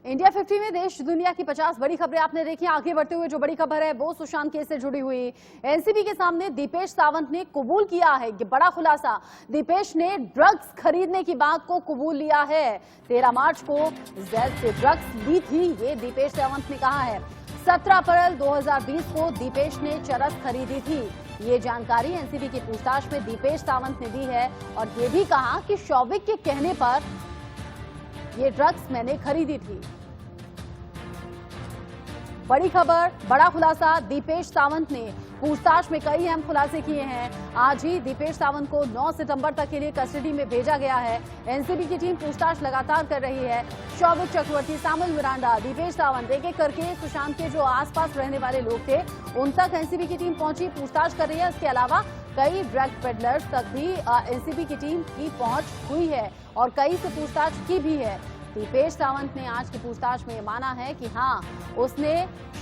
India 50 में देश दुनिया की 50 बड़ी खबरें आपने देखी। आगे बढ़ते हुए जो बड़ी खबर है वो सुशांत केस से जुड़ी हुई। एनसीबी के सामने दीपेश सावंत ने कबूल किया है ये बड़ा खुलासा। दीपेश ने ड्रग्स खरीदने की बात को कबूल लिया है। 13 मार्च को जैद से ड्रग्स ली थी, ये दीपेश सावंत ने कहा है। 17 अप्रैल 2020 को दीपेश ने चरस खरीदी थी। ये जानकारी एनसीबी की पूछताछ में दीपेश सावंत ने दी है और ये भी कहा कि शौविक के कहने पर ये ड्रग्स मैंने खरीदी थी। बड़ी खबर, बड़ा खुलासा। दीपेश सावंत ने पूछताछ में कई अहम खुलासे किए हैं। आज ही दीपेश सावंत को 9 सितंबर तक के लिए कस्टडी में भेजा गया है। एनसीबी की टीम पूछताछ लगातार कर रही है। शौविक चक्रवर्ती, सामुल मिरांडा, दीपेश सावंत, एक एक करके सुशांत के जो आसपास रहने वाले लोग थे उन तक एनसीबी की टीम पहुंची, पूछताछ कर रही है। इसके अलावा कई ड्रग पेडलर्स तक भी एनसीबी की टीम की पहुंच हुई है और कई से पूछताछ की भी है। दीपेश सावंत ने आज की पूछताछ में माना है कि हाँ, उसने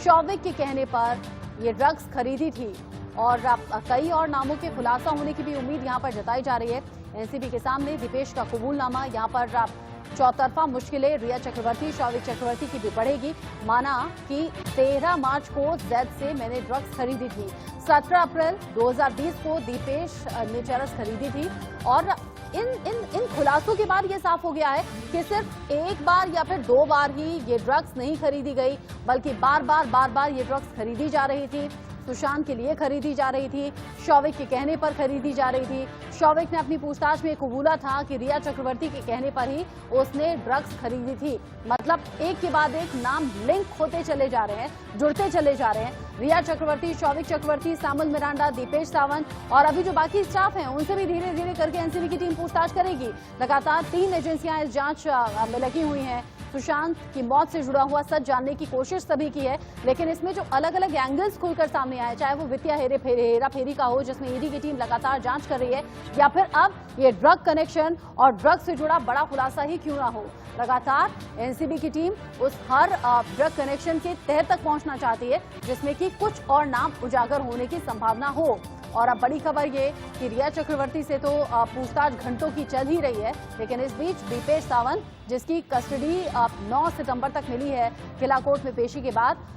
शौविक के कहने पर ये ड्रग्स खरीदी थी और कई और नामों के खुलासा होने की भी उम्मीद यहाँ पर जताई जा रही है। एनसीबी के सामने दीपेश का कबूलनामा, यहाँ पर चौतरफा मुश्किलें रिया चक्रवर्ती, शौविक चक्रवर्ती की भी बढ़ेगी। माना कि 13 मार्च को जैद से मैंने ड्रग्स खरीदी थी। 17 अप्रैल 2020 को दीपेश ने चरस खरीदी थी और इन खुलासों के बाद ये साफ हो गया है कि सिर्फ एक बार या फिर 2 बार ही ये ड्रग्स नहीं खरीदी गई, बल्कि बार बार ये ड्रग्स खरीदी जा रही थी। सुशांत के लिए खरीदी जा रही थी, शौविक के कहने पर खरीदी जा रही थी। शौविक ने अपनी पूछताछ में कबूला था कि रिया चक्रवर्ती के कहने पर ही उसने ड्रग्स खरीदी थी। मतलब एक के बाद एक नाम लिंक होते चले जा रहे हैं, जुड़ते चले जा रहे हैं। रिया चक्रवर्ती, शौविक चक्रवर्ती, सामुल मिरांडा, दीपेश सावंत और अभी जो बाकी स्टाफ हैं उनसे भी धीरे धीरे करके एनसीबी की टीम पूछताछ करेगी। लगातार 3 एजेंसियां इस जांच में लगी हुई हैं। सुशांत की मौत से जुड़ा हुआ सच जानने की कोशिश सभी की है, लेकिन इसमें जो अलग अलग एंगल्स खुलकर सामने आए, चाहे वो वित्तीय हेरा फेरी का हो जिसमें ईडी की टीम लगातार जांच कर रही है, या फिर अब ये ड्रग कनेक्शन और ड्रग से जुड़ा बड़ा खुलासा ही क्यों ना हो, लगातार एनसीबी की टीम उस हर ड्रग कनेक्शन के तह तक पहुंचना चाहती है जिसमें कि कुछ और नाम उजागर होने की संभावना हो। और अब बड़ी खबर ये कि रिया चक्रवर्ती से तो पूछताछ घंटों की चल ही रही है, लेकिन इस बीच दीपेश सावंत, जिसकी कस्टडी 9 सितंबर तक मिली है किला कोर्ट में पेशी के बाद,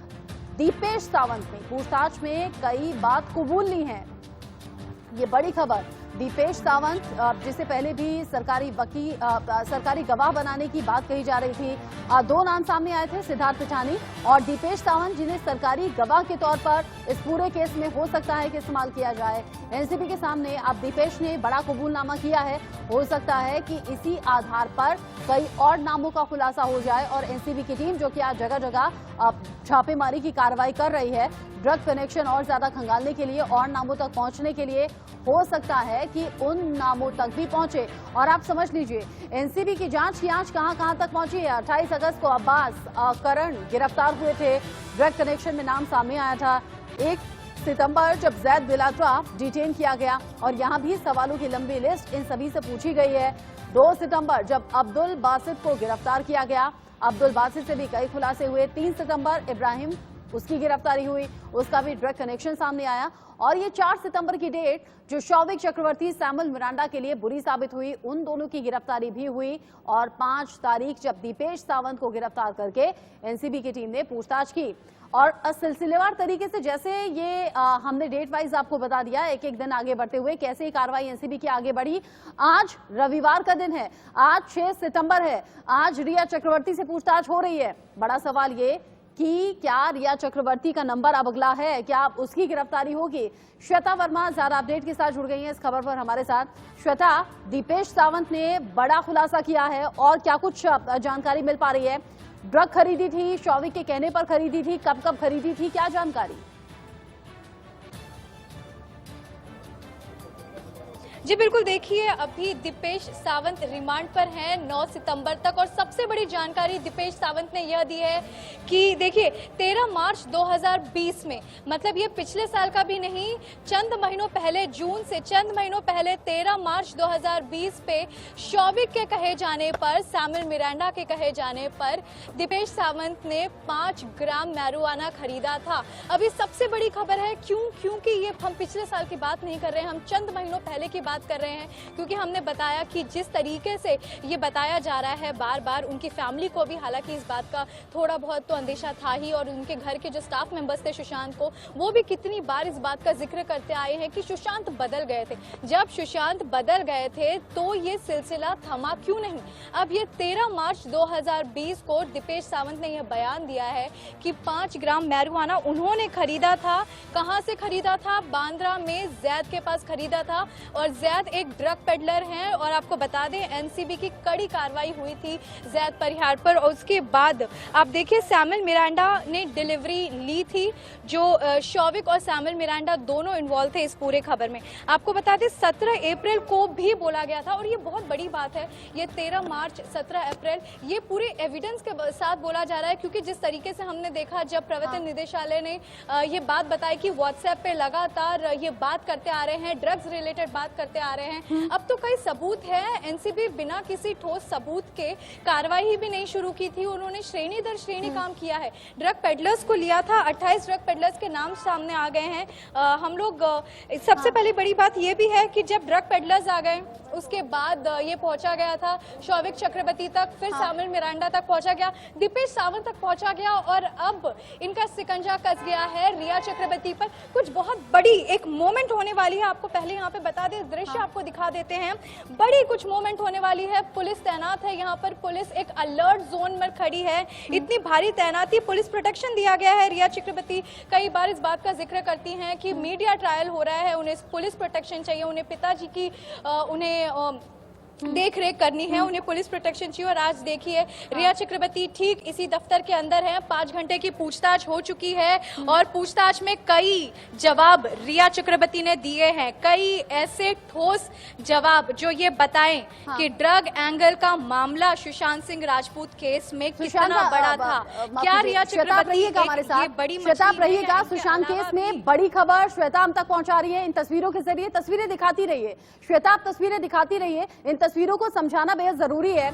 दीपेश सावंत ने पूछताछ में कई बात कबूल ली है। ये बड़ी खबर। दीपेश सावंत, जिसे पहले भी सरकारी गवाह बनाने की बात कही जा रही थी, 2 नाम सामने आए थे, सिद्धार्थ पिठानी और दीपेश सावंत, जिन्हें सरकारी गवाह के तौर पर इस पूरे केस में हो सकता है कि इस्तेमाल किया जाए। एनसीबी के सामने अब दीपेश ने बड़ा कबूलनामा किया है। हो सकता है कि इसी आधार पर कई और नामों का खुलासा हो जाए और एनसीबी की टीम, जो कि आज जगह जगह छापेमारी की कार्रवाई कर रही है, ड्रग कनेक्शन और ज्यादा खंगालने के लिए और नामों तक पहुंचने के लिए, हो सकता है कि उन नामों तक भी पहुंचे। और आप समझ लीजिए एनसीबी की जांच की आंच कहां तक पहुंची है। 28 अगस्त को अब्बास, करण गिरफ्तार हुए थे, ड्रग कनेक्शन में नाम सामने आया था। 1 सितंबर जब जैद बिलात्रा डिटेन किया गया और यहां भी सवालों की लंबी लिस्ट इन सभी से पूछी गई है। 2 सितंबर जब अब्दुल बासित को गिरफ्तार किया गया, अब्दुल बासित से भी कई खुलासे हुए। 3 सितंबर इब्राहिम, उसकी गिरफ्तारी हुई, उसका भी ड्रग कनेक्शन सामने आया। और ये 4 सितंबर की डेट जो शौविक चक्रवर्ती, सामुल मिरांडा के लिए बुरी साबित हुई, उन दोनों की गिरफ्तारी भी हुई। और 5 तारीख जब दीपेश सावंत को गिरफ्तार करके एनसीबी की टीम ने पूछताछ की। और सिलसिलेवार तरीके से जैसे ये हमने डेट वाइज आपको बता दिया, एक एक दिन आगे बढ़ते हुए कैसे कार्रवाई एनसीबी की आगे बढ़ी। आज रविवार का दिन है, आज 6 सितंबर है, आज रिया चक्रवर्ती से पूछताछ हो रही है। बड़ा सवाल ये कि क्या रिया चक्रवर्ती का नंबर अब अगला है, क्या उसकी गिरफ्तारी होगी? श्वेता वर्मा ज्यादा अपडेट के साथ जुड़ गई हैं इस खबर पर हमारे साथ। श्वेता, दीपेश सावंत ने बड़ा खुलासा किया है और क्या कुछ जानकारी मिल पा रही है? ड्रग खरीदी थी, शौविक के कहने पर खरीदी थी, कब खरीदी थी, क्या जानकारी? जी बिल्कुल, देखिए अभी दीपेश सावंत रिमांड पर हैं 9 सितंबर तक और सबसे बड़ी जानकारी दीपेश सावंत ने यह दी है कि देखिए 13 मार्च 2020 में, मतलब ये पिछले साल का भी नहीं, चंद महीनों पहले, जून से चंद महीनों पहले 13 मार्च 2020 पे शौविक के कहे जाने पर, सामुल मिरांडा के कहे जाने पर दीपेश सावंत ने 5 ग्राम मैरिजुआना खरीदा था। अभी सबसे बड़ी खबर है क्योंकि ये हम पिछले साल की बात नहीं कर रहे हैं, हम चंद महीनों पहले की बात बात कर रहे हैं, क्योंकि हमने बताया कि जिस तरीके से ये बताया जा रहा है बार बार, उनकी फैमिली को भी हालांकि इस बात का थोड़ा बहुत तो अंदेशा था ही, और उनके घर के जो स्टाफ मेंबर्स थे सुशांत को, वो भी कितनी बार इस बात का जिक्र करते आए हैं कि सुशांत बदल गए थे। जब सुशांत बदल गए थे तो ये सिलसिला थमा क्यों नहीं। अब ये 13 मार्च 2020 को दीपेश सावंत ने यह बयान दिया है कि 5 ग्राम मैरिजुआना उन्होंने खरीदा था। कहां से खरीदा था? बांद्रा में जैद के पास खरीदा था, और जैद एक ड्रग पेडलर हैं। और आपको बता दें एनसीबी की कड़ी कार्रवाई हुई थी जैद परिहार पर, और उसके बाद आप देखिए सैमुअल मिरांडा ने डिलीवरी ली थी, जो शौविक और सैमुअल मिरांडा दोनों इन्वॉल्व थे इस पूरे खबर में। आपको बता दें 17 अप्रैल को भी बोला गया था, और ये बहुत बड़ी बात है, ये 13 मार्च 17 अप्रैल ये पूरे एविडेंस के साथ बोला जा रहा है, क्योंकि जिस तरीके से हमने देखा जब प्रवर्तन निदेशालय ने ये बात बताई कि व्हाट्सएप पे लगातार ये बात करते आ रहे हैं, ड्रग्स रिलेटेड बात करते आ रहे हैं, अब तो कई सबूत है। एनसीबी बिना किसी ठोस सबूत के कार्रवाई भी नहीं शुरू की थी, उन्होंने श्रेणी दर श्रेणी काम किया है। ड्रग पेडलर्स को लिया था, 28 ड्रग पेडलर्स के नाम सामने आ गए हैं। हम लोग सबसे पहले बड़ी बात यह भी है कि जब ड्रग पेडलर्स आ गए उसके बाद ये पहुंचा गया था शौविक चक्रवर्ती तक, फिर सैमुअल मिरांडा तक पहुंचा गया, दीपेश सावंत तक पहुंचा गया, और अब इनका सिकंजा कस गया है रिया चक्रवर्ती पर। कुछ बहुत बड़ी एक मोमेंट होने वाली है, आपको पहले यहाँ पे बता दें, दृश्य आपको दिखा देते हैं। बड़ी कुछ मोमेंट होने वाली है, पुलिस तैनात है यहाँ पर, पुलिस एक अलर्ट जोन में खड़ी है, इतनी भारी तैनाती, पुलिस प्रोटेक्शन दिया गया है। रिया चक्रवर्ती कई बार इस बात का जिक्र करती हैं कि मीडिया ट्रायल हो रहा है, उन्हें पुलिस प्रोटेक्शन चाहिए, उन्हें पिताजी की उन्हें देख रेख करनी है, उन्हें पुलिस प्रोटेक्शन चाहिए। और आज देखिए रिया चक्रवर्ती ठीक इसी दफ्तर के अंदर है, 5 घंटे की पूछताछ हो चुकी है, और पूछताछ में कई जवाब रिया चक्रवर्ती ने दिए हैं, कई ऐसे ठोस जवाब जो ये बताएं कि ड्रग एंगल का मामला सुशांत सिंह राजपूत केस में कितना बड़ा था। क्या रिया चक्रवर्ती हमारे साथ बड़ी रहिएगा, सुशांत केस में बड़ी खबर श्वेता हम तक पहुंचा रही है इन तस्वीरों के जरिए। तस्वीरें दिखाती रहिए श्वेता, आप तस्वीरें दिखाती रहिए, इन तस्वीरों को समझाना बेहद जरूरी है।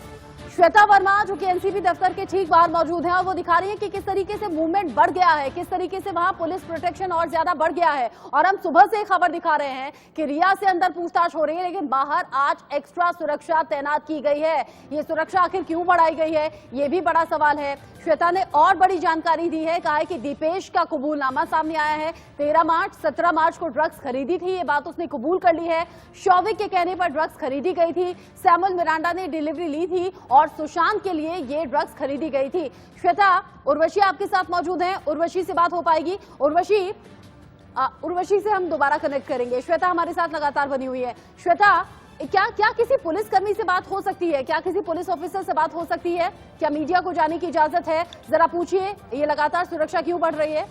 श्वेता वर्मा जो कि एनसीबी दफ्तर के ठीक बाहर मौजूद हैं, और वो दिखा रही हैं कि किस तरीके से मूवमेंट बढ़ गया है, किस तरीके से वहां पुलिस प्रोटेक्शन और ज्यादा बढ़ गया है। और हम सुबह से खबर दिखा रहे हैं कि रिया से अंदर पूछताछ हो रही है, लेकिन बाहर आज एक्स्ट्रा सुरक्षा तैनात की गई है। ये सुरक्षा आखिर क्यों बढ़ाई गई है, ये भी बड़ा सवाल है। श्वेता ने और बड़ी जानकारी दी है, कहा है कि दीपेश का कबूलनामा सामने आया है, 13 मार्च 17 मार्च को ड्रग्स खरीदी थी, ये बात उसने कबूल कर ली है। शौविक के कहने पर ड्रग्स खरीदी गई थी, सैमुअल मिरांडा ने डिलीवरी ली थी, और सुशांत के लिए ये ड्रग्स खरीदी गई थी। श्वेता, उर्वशी आपके साथ मौजूद हैं, उर्वशी से बात हो पाएगी? उर्वशी से हम दोबारा कनेक्ट करेंगे। श्वेता हमारे साथ लगातार बनी हुई है। श्वेता, क्या किसी पुलिसकर्मी से बात हो सकती है, क्या किसी पुलिस ऑफिसर से बात हो सकती है, क्या मीडिया को जाने की इजाजत है? जरा पूछिए, ये लगातार सुरक्षा क्यों बढ़ रही है?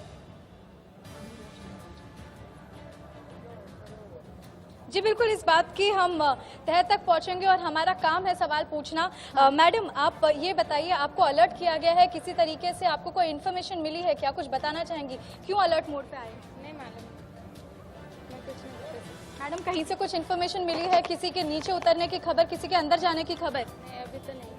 जी बिल्कुल, इस बात की हम तह तक पहुंचेंगे, और हमारा काम है सवाल पूछना। मैडम, आप ये बताइए, आपको अलर्ट किया गया है, किसी तरीके से आपको कोई इन्फॉर्मेशन मिली है क्या, कुछ बताना चाहेंगी? क्यों अलर्ट मोड पे आए? नहीं मैडम, मैं कुछ नहीं बता मैडम, कहीं से कुछ इन्फॉर्मेशन मिली है, किसी के नीचे उतरने की खबर, किसी के अंदर जाने की खबर? नहीं, अभी तो नहीं।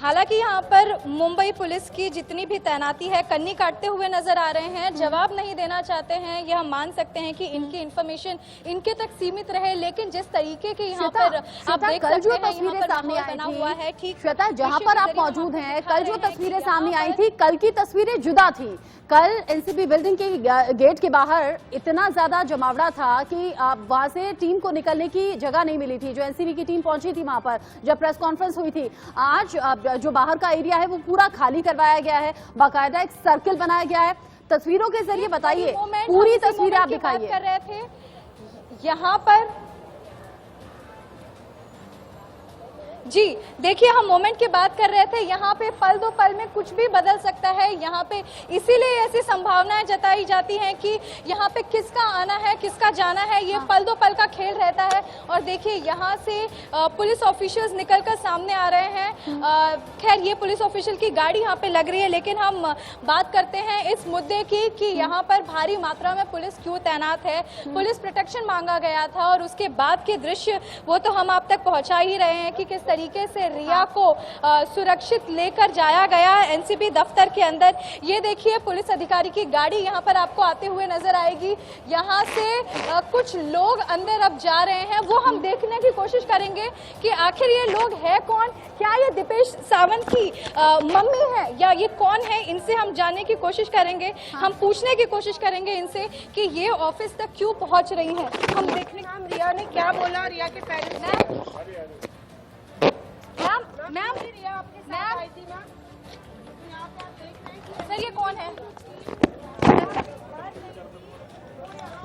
हालांकि यहाँ पर मुंबई पुलिस की जितनी भी तैनाती है, कन्नी काटते हुए नजर आ रहे हैं, जवाब नहीं देना चाहते हैं। यह मान सकते हैं कि इनकी इन्फॉर्मेशन इनके तक सीमित रहे, लेकिन जिस तरीके के यहाँ पर आप देख सकते हैं, तस्वीरें सामने आई बना हुआ है, ठीक श्वेता जहाँ पर आप मौजूद हैं, कल जो तस्वीरें सामने आई थी, कल की तस्वीरें जुदा थी। कल एनसीबी बिल्डिंग के गेट के बाहर इतना ज्यादा जमावड़ा था कि वहां से टीम को निकलने की जगह नहीं मिली थी, जो एनसीबी की टीम पहुंची थी वहां पर जब प्रेस कॉन्फ्रेंस हुई थी। आज जो बाहर का एरिया है वो पूरा खाली करवाया गया है, बाकायदा एक सर्किल बनाया गया है। तस्वीरों के जरिए बताइए, पूरी तस्वीरें आप दिखाइए। कर रहे थे यहाँ पर, जी देखिए, हम मोमेंट की बात कर रहे थे, यहाँ पे पल दो पल में कुछ भी बदल सकता है यहाँ पे, इसीलिए ऐसी संभावनाएं जताई जाती हैं कि यहाँ पे किसका आना है, किसका जाना है, ये पल दो पल का खेल रहता है। और देखिए यहाँ से पुलिस ऑफिशियल्स निकलकर सामने आ रहे हैं। खैर, ये पुलिस ऑफिशियल की गाड़ी यहाँ पे लग रही है, लेकिन हम बात करते हैं इस मुद्दे की कि यहाँ पर भारी मात्रा में पुलिस क्यों तैनात है। पुलिस प्रोटेक्शन मांगा गया था, और उसके बाद के दृश्य वो तो हम आप तक पहुँचा ही रहे हैं कि किस तरीके से रिया को सुरक्षित लेकर जाया गया एनसीबी दफ्तर के अंदर। ये देखिए पुलिस अधिकारी की गाड़ी यहाँ पर आपको आते हुए नजर आएगी। यहाँ से कुछ लोग अंदर अब जा रहे हैं, वो हम देखने की कोशिश करेंगे कि आखिर ये लोग है कौन, क्या ये दीपेश सावंत की मम्मी है या ये कौन है, इनसे हम जानने की कोशिश करेंगे। हम पूछने की कोशिश करेंगे इनसे कि ये ऑफिस तक क्यों पहुंच रही हैं। हम देखने मैम रिया ने क्या बोला, रिया के पेरेंट्स मैम रिया आपके साथ आई थी मैम, यहाँ पे आप देख रहे हैं कि सर ये कौन है?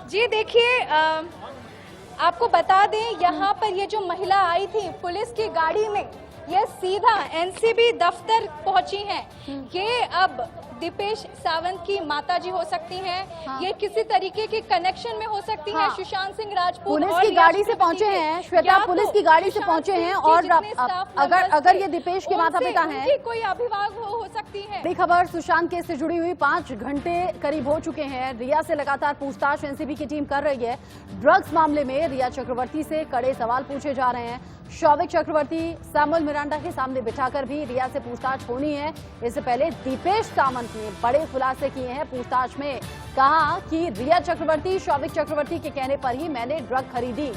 जी देखिए आपको बता दें यहाँ पर ये जो महिला आई थी पुलिस की गाड़ी में, ये सीधा एनसीबी दफ्तर पहुंची हैं। ये अब दीपेश सावंत की माताजी हो सकती हैं, ये किसी तरीके के कनेक्शन में हो सकती हैं सुशांत सिंह राजपूत पुलिस और की रिया गाड़ी से चक्रवर्ती पहुंचे के। हैं श्वेता, या पुलिस तो की गाड़ी से सुशांत पहुंचे सिंह हैं के और जितने स्टाफ मेंबर्स अगर थे, ये दीपेश के माता पिता हैं, उनकी कोई अभिभावक हो सकती है। बड़ी खबर सुशांत केस से जुड़ी हुई 5 घंटे करीब हो चुके हैं। रिया से लगातार पूछताछ एनसीबी की टीम कर रही है। ड्रग्स मामले में रिया चक्रवर्ती से कड़े सवाल पूछे जा रहे हैं। शौविक चक्रवर्ती, सैमुअल मिरांडा के सामने बिठाकर भी रिया से पूछताछ होनी है। इससे पहले दीपेश सावंत ने बड़े खुलासे किए हैं। पूछताछ में कहा कि रिया चक्रवर्ती, शौविक चक्रवर्ती के कहने पर ही मैंने ड्रग खरीदी।